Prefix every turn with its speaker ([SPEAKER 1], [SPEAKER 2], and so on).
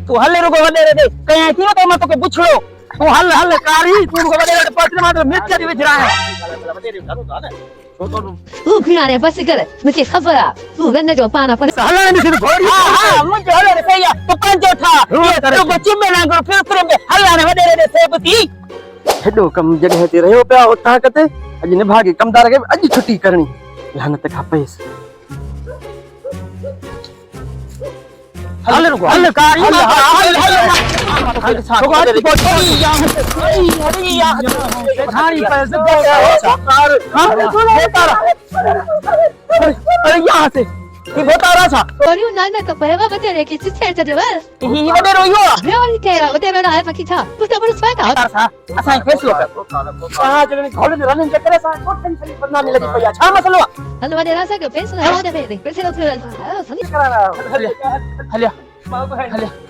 [SPEAKER 1] तू हले रुको वडे रे कहीं थी तो मैं तो के पूछ लो तू हल हल कारी तू रुको वडे रे पत्र में तो मिर्च दी विच रहा है
[SPEAKER 2] तू फिर आने बस कर मुझे खबर आ तू गन्ने जो पाना पर
[SPEAKER 1] हल ने सिर्फ हां मुझे हले रे सही तू पंजो था तू बच्ची में ना कर फिर में हल ने वडे रे सेबती हेडो कम जगह ते रहो पिया उठा कते अज निभागे कमदार के अज छुट्टी करनी लानत खपेस हल रुको हल कारी अरे यहाँ से ये बता रहा था
[SPEAKER 2] और यू ना का पहवा बते रे कि चिट्ठे चले बस
[SPEAKER 1] ये बदे रो यो
[SPEAKER 2] मैं और के रा बते मेरा है पकी था उसका बड़ा स्वागत
[SPEAKER 1] था असा फैसलो कहां जने घर में रन चक्कर सा को टेंशन बदनामी लगी पया छा मसलो
[SPEAKER 2] हल वाले रासा के पैसा है वो दे पैसे तो हल
[SPEAKER 1] हलिया हलिया